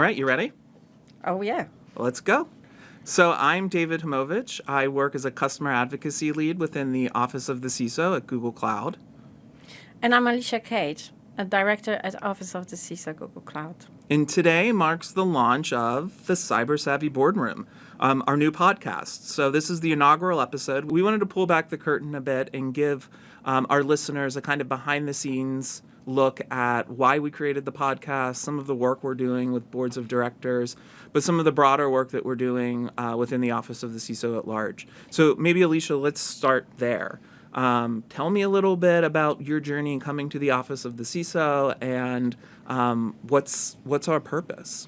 right, you ready? Oh, yeah. Let's go. So I'm David Himovich. I work as a customer advocacy lead within the Office of the CISO at Google Cloud. And I'm Alicia Cage, a director at Office of the CISO Google Cloud. And today marks the launch of the Cyber Savvy Boardroom, our new podcast. So this is the inaugural episode. We wanted to pull back the curtain a bit and give our listeners a kind of behind-the-scenes look at why we created the podcast, some of the work we're doing with boards of directors, but some of the broader work that we're doing within the Office of the CISO at large. So maybe, Alicia, let's start there. Tell me a little bit about your journey coming to the Office of the CISO and what's our purpose?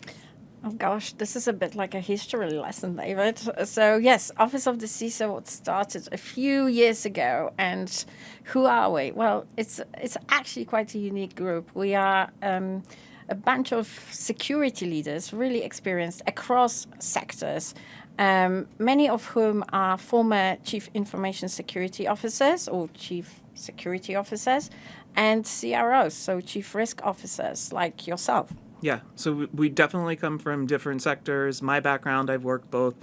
Oh gosh, this is a bit like a history lesson, David. So yes, Office of the CISO started a few years ago, and who are we? Well, it's actually quite a unique group. We are a bunch of security leaders, really experienced across sectors, many of whom are former chief information security officers or chief security officers, and CROs, so chief risk officers like yourself. Yeah, so we definitely come from different sectors. My background, I've worked both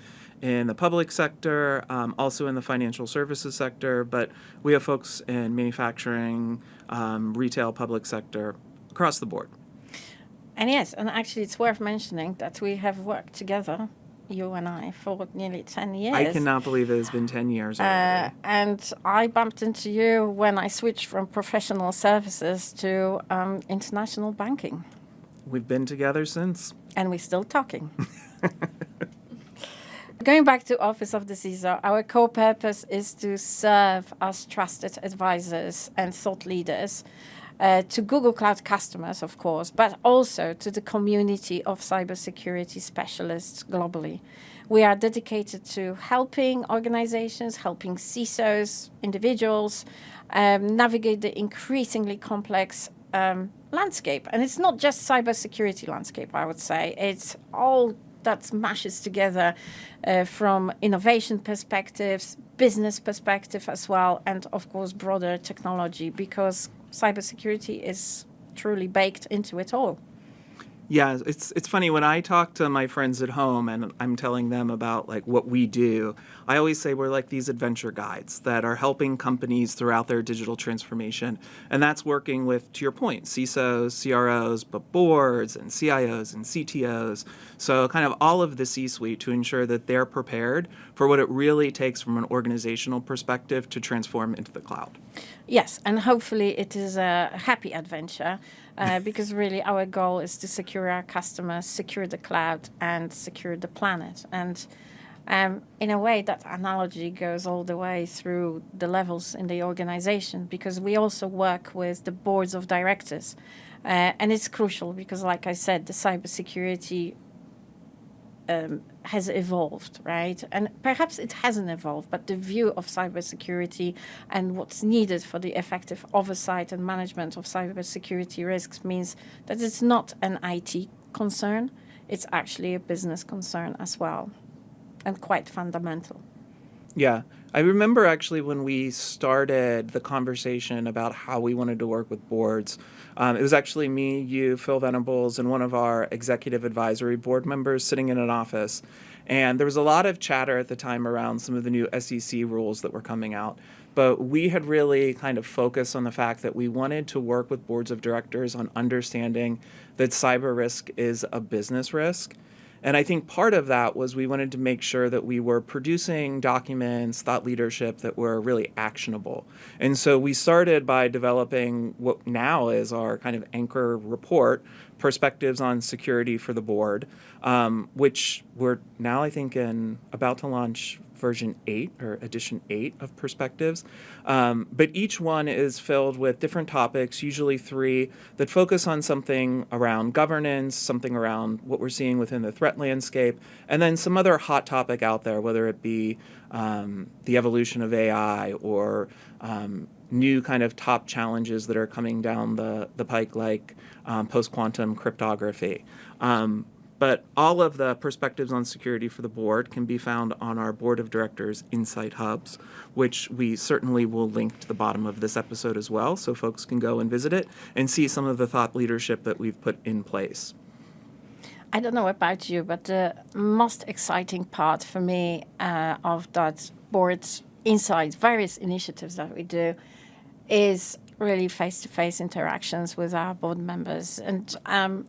in the public sector, also in the financial services sector, but we have folks in manufacturing, retail, public sector, across the board. And yes, and actually it's worth mentioning that we have worked together, you and I, for nearly 10 years. I cannot believe it has been 10 years already. And I bumped into you when I switched from professional services to international banking. We've been together since. And we're still talking. Going back to Office of the CISO, our core purpose is to serve as trusted advisors and thought leaders to Google Cloud customers, of course, but also to the community of cybersecurity specialists globally. We are dedicated to helping organizations, helping CISOs, individuals, navigate the increasingly complex landscape. And it's not just cybersecurity landscape, I would say. It's all that smashes together from innovation perspectives, business perspective as well, and of course broader technology, because cybersecurity is truly baked into it all. Yeah, it's funny when I talk to my friends at home and I'm telling them about like what we do. I always say we're like these adventure guides that are helping companies throughout their digital transformation, and that's working with, to your point, CISOs, CROs, but boards and CIOs and CTOs. So kind of all of the C-suite to ensure that they're prepared for what it really takes from an organizational perspective to transform into the cloud. Yes, and hopefully it is a happy adventure. Because really our goal is to secure our customers, secure the cloud, and secure the planet. And in a way, that analogy goes all the way through the levels in the organization, because we also work with the boards of directors. And it's crucial because, like I said, the cybersecurity has evolved, right? And perhaps it hasn't evolved, but the view of cybersecurity and what's needed for the effective oversight and management of cybersecurity risks means that it's not an IT concern, it's actually a business concern as well, and quite fundamental. Yeah. I remember actually when we started the conversation about how we wanted to work with boards, it was actually me, you, Phil Venables, and one of our executive advisory board members sitting in an office. And there was a lot of chatter at the time around some of the new SEC rules that were coming out. But we had really kind of focused on the fact that we wanted to work with boards of directors on understanding that cyber risk is a business risk. And I think part of that was we wanted to make sure that we were producing documents, thought leadership that were really actionable. And so we started by developing what now is our kind of anchor report, Perspectives on Security for the Board, which we're now, I think, about to launch version 8 or edition 8 of Perspectives. But each one is filled with different topics, usually 3, that focus on something around governance, something around what we're seeing within the threat landscape, and then some other hot topic out there, whether it be the evolution of AI or new kind of top challenges that are coming down the pike, like post-quantum cryptography. But all of the perspectives on security for the board can be found on our Board of Directors Insight Hubs, which we certainly will link to the bottom of this episode as well, so folks can go and visit it and see some of the thought leadership that we've put in place. I don't know about you, but the most exciting part for me of that board's inside various initiatives that we do is really face-to-face interactions with our board members. And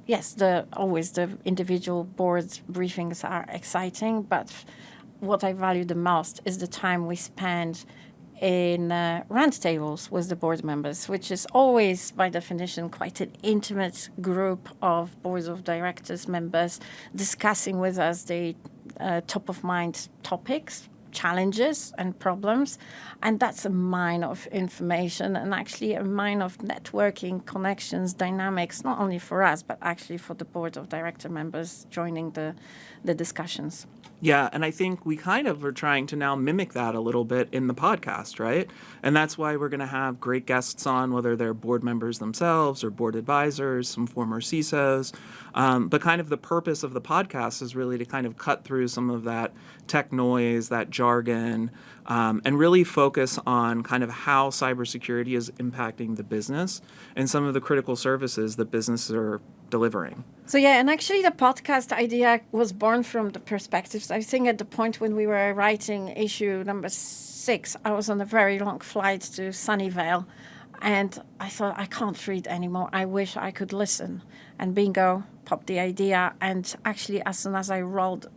yes, always the individual board briefings are exciting, but what I value the most is the time we spend in roundtables with the board members, which is always, by definition, quite an intimate group of boards of directors members discussing with us the top-of-mind topics, challenges and problems. And that's a mine of information and actually a mine of networking, connections, dynamics, not only for us, but actually for the board of director members joining the discussions. Yeah, and I think we kind of are trying to now mimic that a little bit in the podcast, right? And that's why we're going to have great guests on, whether they're board members themselves or board advisors, some former CISOs. But kind of the purpose of the podcast is really to kind of cut through some of that tech noise, that jargon, and really focus on kind of how cybersecurity is impacting the business and some of the critical services that businesses are delivering. So yeah, and actually the podcast idea was born from the perspectives. I think at the point when we were writing issue number 6, I was on a very long flight to Sunnyvale, and I thought, I can't read anymore. I wish I could listen. And bingo, popped the idea. And actually, as soon as I rolled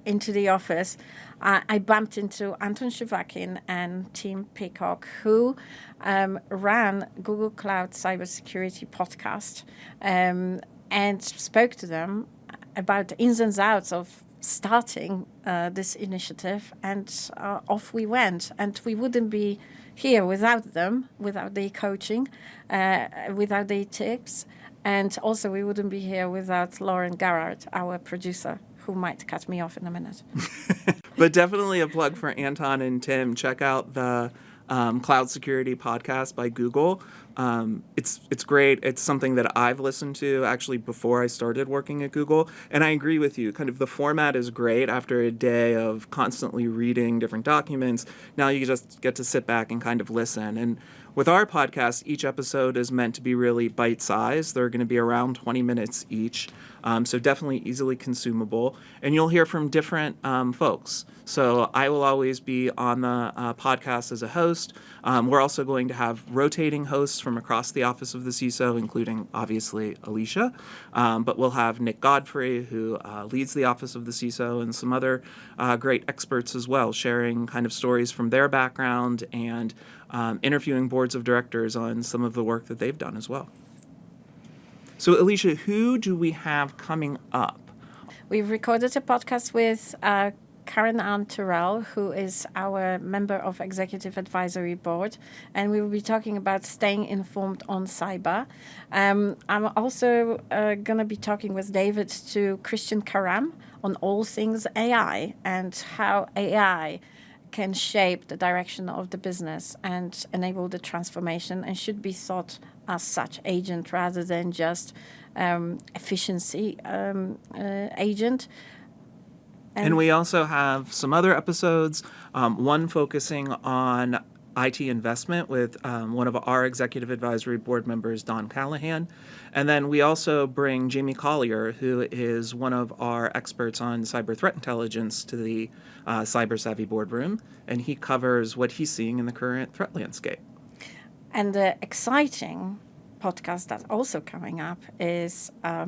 into the office, I bumped into Anton Shuvakin and Tim Peacock, who ran Google Cloud Cybersecurity Podcast, and spoke to them about the ins and outs of starting this initiative, and off we went. And we wouldn't be here without them, without their coaching, without their tips, and also we wouldn't be here without Lauren Garrard, our producer, who might cut me off in a minute. But definitely a plug for Anton and Tim. Check out the Cloud Security Podcast by Google. It's great. It's something that I've listened to actually before I started working at Google. And I agree with you. Kind of the format is great after a day of constantly reading different documents. Now you just get to sit back and kind of listen. And with our podcast, each episode is meant to be really bite-sized. They're going to be around 20 minutes each, so definitely easily consumable. And you'll hear from different folks. So I will always be on the podcast as a host. We're also going to have rotating hosts from across the Office of the CISO, including, obviously, Alicia. But we'll have Nick Godfrey, who leads the Office of the CISO, and some other great experts as well, sharing kind of stories from their background and interviewing boards of directors on some of the work that they've done as well. So, Alicia, who do we have coming up? We've recorded a podcast with Karen Ann Terrell, who is our member of Executive Advisory Board, and we will be talking about staying informed on cyber. I'm also going to be talking with David to Christian Karam on all things AI and how AI can shape the direction of the business and enable the transformation, and should be thought as such agent rather than just efficiency agent. And we also have some other episodes, one focusing on IT investment with one of our executive advisory board members, Don Callahan. And then we also bring Jamie Collier, who is one of our experts on cyber threat intelligence, to the Cyber Savvy Boardroom. And he covers what he's seeing in the current threat landscape. And the exciting podcast that's also coming up is a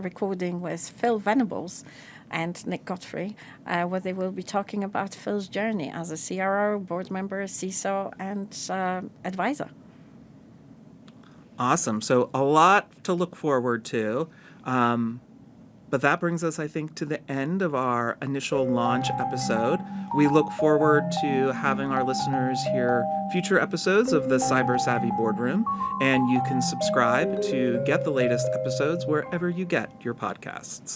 recording with Phil Venables and Nick Godfrey, where they will be talking about Phil's journey as a CRO, board member, CISO, and advisor. Awesome. So a lot to look forward to. But that brings us, I think, to the end of our initial launch episode. We look forward to having our listeners hear future episodes of the Cyber Savvy Boardroom, and you can subscribe to get the latest episodes wherever you get your podcasts.